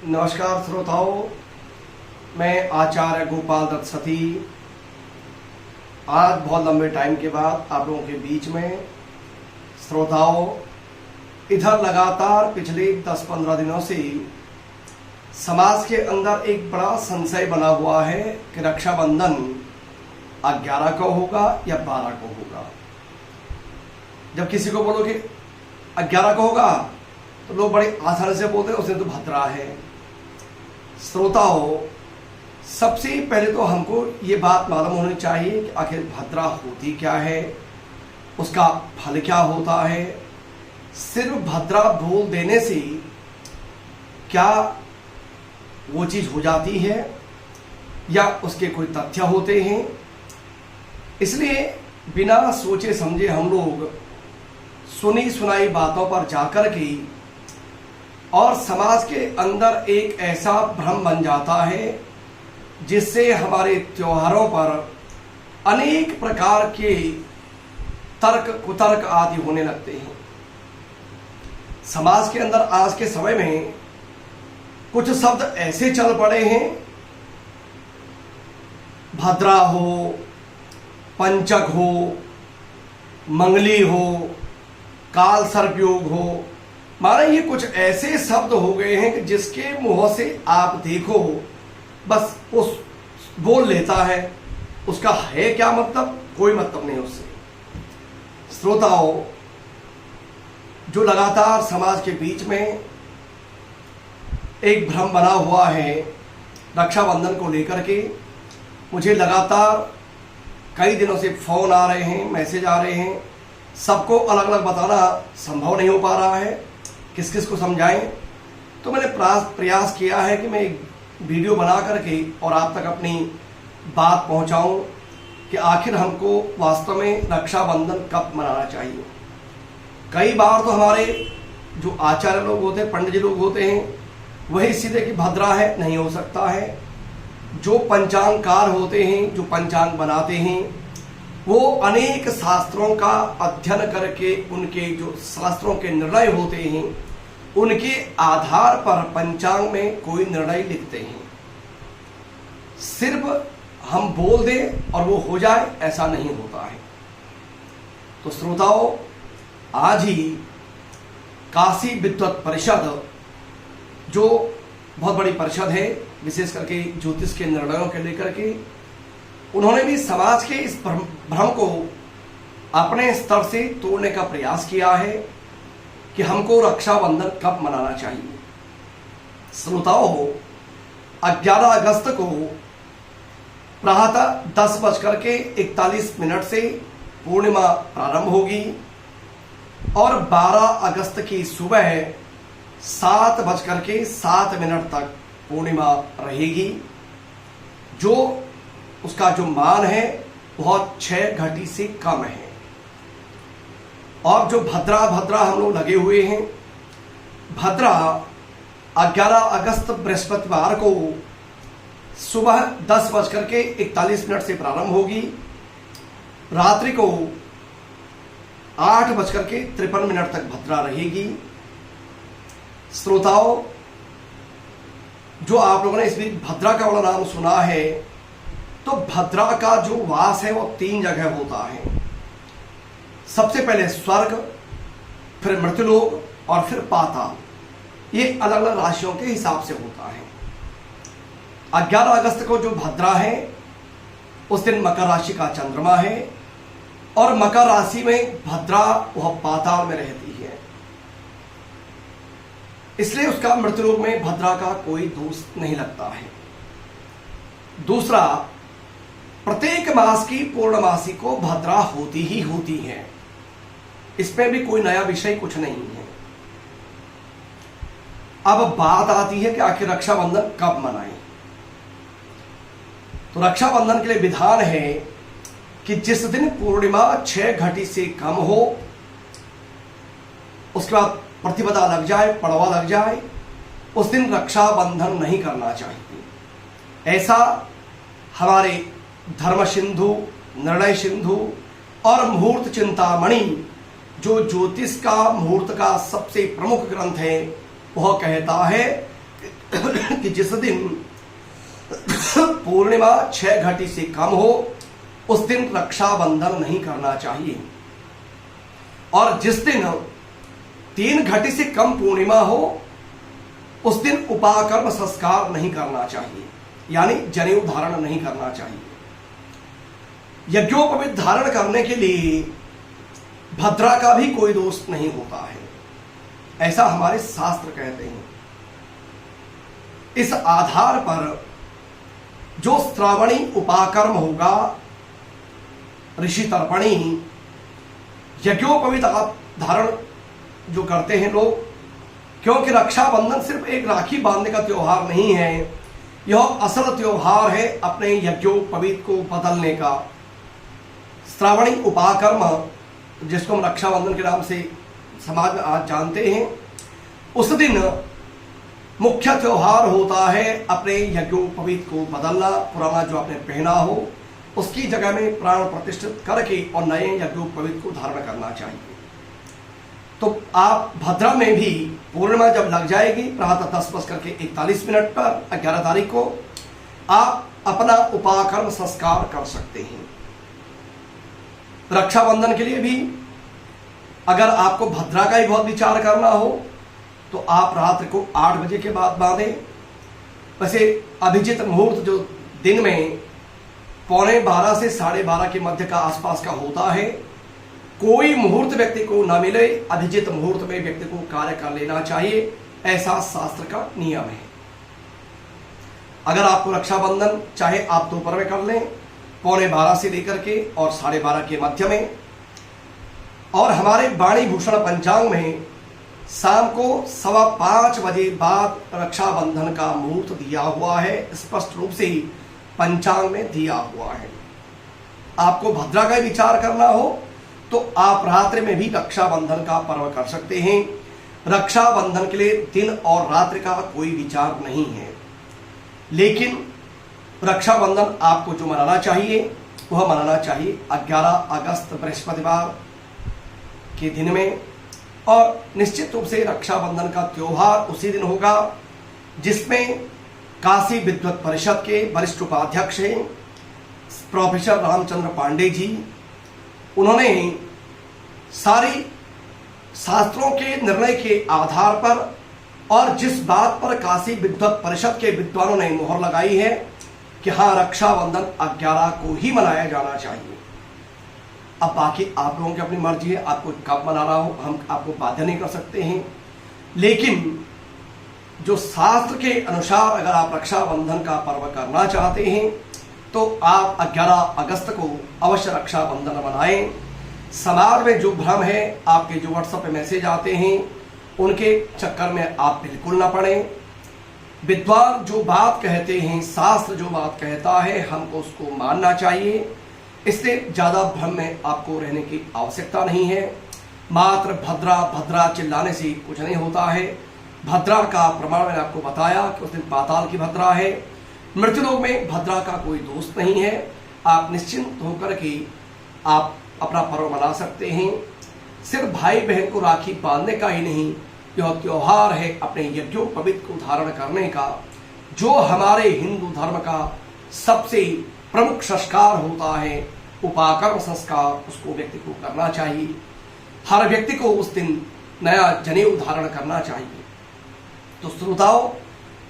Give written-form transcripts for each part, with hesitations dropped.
नमस्कार श्रोताओं, मैं आचार्य गोपाल दत्त सती आज बहुत लंबे टाइम के बाद आप लोगों के बीच में। श्रोताओं, इधर लगातार पिछले 10-15 दिनों से समाज के अंदर एक बड़ा संशय बना हुआ है कि रक्षाबंधन 11 को होगा या 12 को होगा। जब किसी को बोलो कि 11 को होगा तो लोग बड़े आसानी से बोलते हैं उस दिन तो भद्रा है। श्रोताओं, सबसे पहले तो हमको ये बात मालूम होनी चाहिए कि आखिर भद्रा होती क्या है, उसका फल क्या होता है। सिर्फ भद्रा बोल देने से क्या वो चीज हो जाती है या उसके कोई तथ्य होते हैं। इसलिए बिना सोचे समझे हम लोग सुनी सुनाई बातों पर जाकर के और समाज के अंदर एक ऐसा भ्रम बन जाता है जिससे हमारे त्योहारों पर अनेक प्रकार के तर्क कुतर्क आदि होने लगते हैं। समाज के अंदर आज के समय में कुछ शब्द ऐसे चल पड़े हैं, भद्रा हो, पंचक हो, मंगली हो, काल सर्पयोग हो, माना ये कुछ ऐसे शब्द हो गए हैं कि जिसके मुंह से आप देखो बस उस बोल लेता है, उसका है क्या मतलब, कोई मतलब नहीं उससे। श्रोताओं, जो लगातार समाज के बीच में एक भ्रम बना हुआ है रक्षाबंधन को लेकर के, मुझे लगातार कई दिनों से फोन आ रहे हैं, मैसेज आ रहे हैं। सबको अलग अलग बताना संभव नहीं हो पा रहा है, किस किस को समझाएं। तो मैंने प्रयास किया है कि मैं एक वीडियो बना करके और आप तक अपनी बात पहुंचाऊं कि आखिर हमको वास्तव में रक्षाबंधन कब मनाना चाहिए। कई बार तो हमारे जो आचार्य लोग होते हैं, पंडित जी लोग होते हैं, वही सीधे कि भद्रा है, नहीं हो सकता है। जो पंचांगकार होते हैं, जो पंचांग बनाते हैं, वो अनेक शास्त्रों का अध्ययन करके उनके जो शास्त्रों के निर्णय होते हैं उनके आधार पर पंचांग में कोई निर्णय लिखते हैं। सिर्फ हम बोल दें और वो हो जाए, ऐसा नहीं होता है। तो श्रोताओं, आज ही काशी विद्वत परिषद, जो बहुत बड़ी परिषद है विशेष करके ज्योतिष के निर्णयों के लेकर के, उन्होंने भी समाज के इस भ्रम को अपने स्तर से तोड़ने का प्रयास किया है कि हमको रक्षाबंधन कब मनाना चाहिए। श्रोताओं, 11 अगस्त को प्रातः 10:41 से पूर्णिमा प्रारंभ होगी और 12 अगस्त की सुबह 7:07 तक पूर्णिमा रहेगी। जो उसका जो मान है बहुत 6 घटी से कम है। और जो भद्रा हम लोग लगे हुए हैं, भद्रा 11 अगस्त बृहस्पतिवार को सुबह 10:41 से प्रारंभ होगी, रात्रि को 8:53 तक भद्रा रहेगी। श्रोताओं, जो आप लोगों ने इस बीच भद्रा का वाला नाम सुना है, तो भद्रा का जो वास है वो 3 जगह होता है। सबसे पहले स्वर्ग, फिर मृत्युलोक और फिर पाताल। ये अलग अलग राशियों के हिसाब से होता है। 11 अगस्त को जो भद्रा है उस दिन मकर राशि का चंद्रमा है और मकर राशि में भद्रा वह पाताल में रहती है, इसलिए उसका मृत्युलोक में भद्रा का कोई दोष नहीं लगता है। दूसरा, प्रत्येक मास की पूर्णमासी को भद्रा होती ही होती है, इसमें भी कोई नया विषय कुछ नहीं है। अब बात आती है कि आखिर रक्षाबंधन कब मनाएं। तो रक्षाबंधन के लिए विधान है कि जिस दिन पूर्णिमा 6 घटी से कम हो, उसके बाद प्रतिपदा लग जाए, पड़वा लग जाए, उस दिन रक्षाबंधन नहीं करना चाहिए। ऐसा हमारे धर्म सिंधु, निर्णय सिंधु और मुहूर्त चिंतामणि, जो ज्योतिष का मुहूर्त का सबसे प्रमुख ग्रंथ है, वह कहता है कि जिस दिन पूर्णिमा 6 घटी से कम हो उस दिन रक्षाबंधन नहीं करना चाहिए, और जिस दिन 3 घटी से कम पूर्णिमा हो उस दिन उपाकर्म संस्कार नहीं करना चाहिए, यानी जनेऊ धारण नहीं करना चाहिए। यज्ञोपवीत धारण करने के लिए भद्रा का भी कोई दोष नहीं होता है, ऐसा हमारे शास्त्र कहते हैं। इस आधार पर जो श्रावणी उपाकर्म होगा, ऋषि तर्पणी, यज्ञोपवीत धारण जो करते हैं लोग, क्योंकि रक्षाबंधन सिर्फ एक राखी बांधने का त्योहार नहीं है, यह असल त्योहार है अपने यज्ञोपवीत को बदलने का। श्रावणी उपाकर्म जिसको हम रक्षाबंधन के नाम से समाज में आज जानते हैं, उस दिन मुख्य त्योहार होता है अपने यज्ञोपवीत को बदलना। पुराना जो आपने पहना हो उसकी जगह में प्राण प्रतिष्ठित करके और नए यज्ञोपवीत को धारण करना चाहिए। तो आप भद्रा में भी पूर्णिमा जब लग जाएगी प्रातः 10:41 पर 11 तारीख को आप अपना उपाकर्म संस्कार कर सकते हैं। रक्षाबंधन के लिए भी अगर आपको भद्रा का ही बहुत विचार करना हो तो आप रात्रि को 8 बजे के बाद बांधें। वैसे अभिजित मुहूर्त जो दिन में 11:15 से 12:30 के मध्य का आसपास का होता है, कोई मुहूर्त व्यक्ति को न मिले अभिजित मुहूर्त में व्यक्ति को कार्य कर लेना चाहिए, ऐसा शास्त्र का नियम है। अगर आपको रक्षाबंधन चाहे आप दोपहर में कर लें 11:15 से लेकर के और 12:30 के मध्य में, और हमारे वाणी भूषण पंचांग में शाम को 5:15 बजे बाद रक्षाबंधन का मुहूर्त दिया हुआ है, स्पष्ट रूप से पंचांग में दिया हुआ है। आपको भद्रा का विचार करना हो तो आप रात्रि में भी रक्षाबंधन का पर्व कर सकते हैं। रक्षाबंधन के लिए दिन और रात्रि का कोई विचार नहीं है, लेकिन रक्षाबंधन आपको जो मनाना चाहिए वह मनाना चाहिए 11 अगस्त बृहस्पतिवार के दिन में, और निश्चित रूप से रक्षाबंधन का त्योहार उसी दिन होगा जिसमें काशी विद्वत परिषद के वरिष्ठ उपाध्यक्ष हैं प्रोफेसर रामचंद्र पांडे जी। उन्होंने सारी शास्त्रों के निर्णय के आधार पर और जिस बात पर काशी विद्वत परिषद के विद्वानों ने मोहर लगाई है कि हाँ रक्षाबंधन 11 को ही मनाया जाना चाहिए। अब बाकी आप लोगों की अपनी मर्जी है, आपको कब मनाना हो हम आपको बाध्य नहीं कर सकते हैं, लेकिन जो शास्त्र के अनुसार अगर आप रक्षाबंधन का पर्व करना चाहते हैं तो आप 11 अगस्त को अवश्य रक्षाबंधन मनाएं। समाज में जो भ्रम है, आपके जो व्हाट्सएप पे मैसेज आते हैं उनके चक्कर में आप बिल्कुल ना पड़े। विद्वान जो बात कहते हैं, शास्त्र जो बात कहता है, हमको उसको मानना चाहिए। इससे ज्यादा भ्रम में आपको रहने की आवश्यकता नहीं है। मात्र भद्रा भद्रा चिल्लाने से कुछ नहीं होता है। भद्रा का प्रमाण मैंने आपको बताया कि उस दिन पाताल की भद्रा है, मृत्युलोक में भद्रा का कोई दोष नहीं है। आप निश्चिंत होकर के आप अपना पर्व मना सकते हैं। सिर्फ भाई बहन को राखी बांधने का ही नहीं, यह त्योहार है अपने यज्ञोपवीत को धारण करने का, जो हमारे हिंदू धर्म का सबसे प्रमुख संस्कार होता है। उपाकर्म संस्कार उसको व्यक्ति को करना चाहिए। हर व्यक्ति को उस दिन नया जनेऊ धारण करना चाहिए। तो श्रोताओं,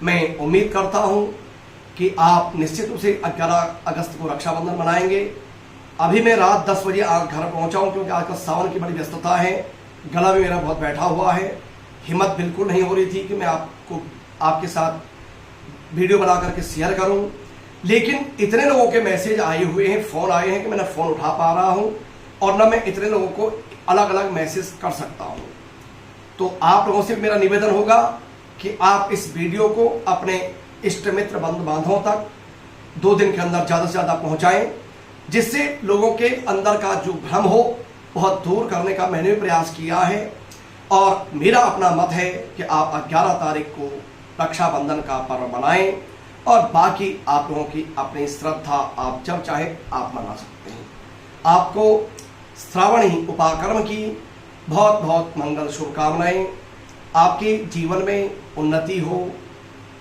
मैं उम्मीद करता हूं कि आप निश्चित रूप से 11 अगस्त को रक्षाबंधन मनाएंगे। अभी मैं रात 10 बजे घर पहुंचा हूं क्योंकि आजकल सावन की बड़ी व्यस्तता है, गला भी मेरा बहुत बैठा हुआ है, हिम्मत बिल्कुल नहीं हो रही थी कि मैं आपके साथ वीडियो बना करके शेयर करूं। लेकिन इतने लोगों के मैसेज आए हुए हैं, फोन आए हैं कि मैं ना फोन उठा पा रहा हूं और ना मैं इतने लोगों को अलग अलग मैसेज कर सकता हूं। तो आप लोगों से मेरा निवेदन होगा कि आप इस वीडियो को अपने इष्ट मित्र बंधु बांधवों तक 2 दिन के अंदर ज़्यादा से ज़्यादा पहुंचाएं, जिससे लोगों के अंदर का जो भ्रम हो बहुत दूर करने का मैंने भी प्रयास किया है। और मेरा अपना मत है कि आप 11 तारीख को रक्षाबंधन का पर्व मनाएं, और बाकी आप लोगों की अपनी श्रद्धा, आप जब चाहे आप मना सकते हैं। आपको श्रावणी उपाकर्म की बहुत बहुत मंगल शुभकामनाएं। आपके जीवन में उन्नति हो,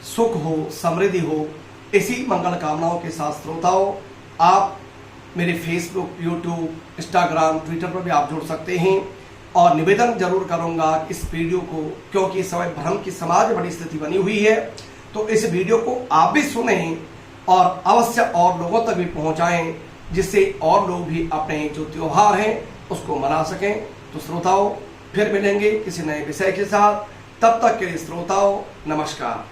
सुख हो, समृद्धि हो, इसी मंगल कामनाओं के साथ श्रोताओं आप मेरे फेसबुक, यूट्यूब, इंस्टाग्राम, ट्विटर पर भी आप जुड़ सकते हैं। और निवेदन जरूर करूंगा इस वीडियो को, क्योंकि इस समय भ्रम की समाज में बड़ी स्थिति बनी हुई है, तो इस वीडियो को आप भी सुनें और अवश्य और लोगों तक भी पहुंचाएं, जिससे और लोग भी अपने जो त्योहार हैं उसको मना सकें। तो श्रोताओं फिर मिलेंगे किसी नए विषय के साथ, तब तक के लिए श्रोताओं नमस्कार।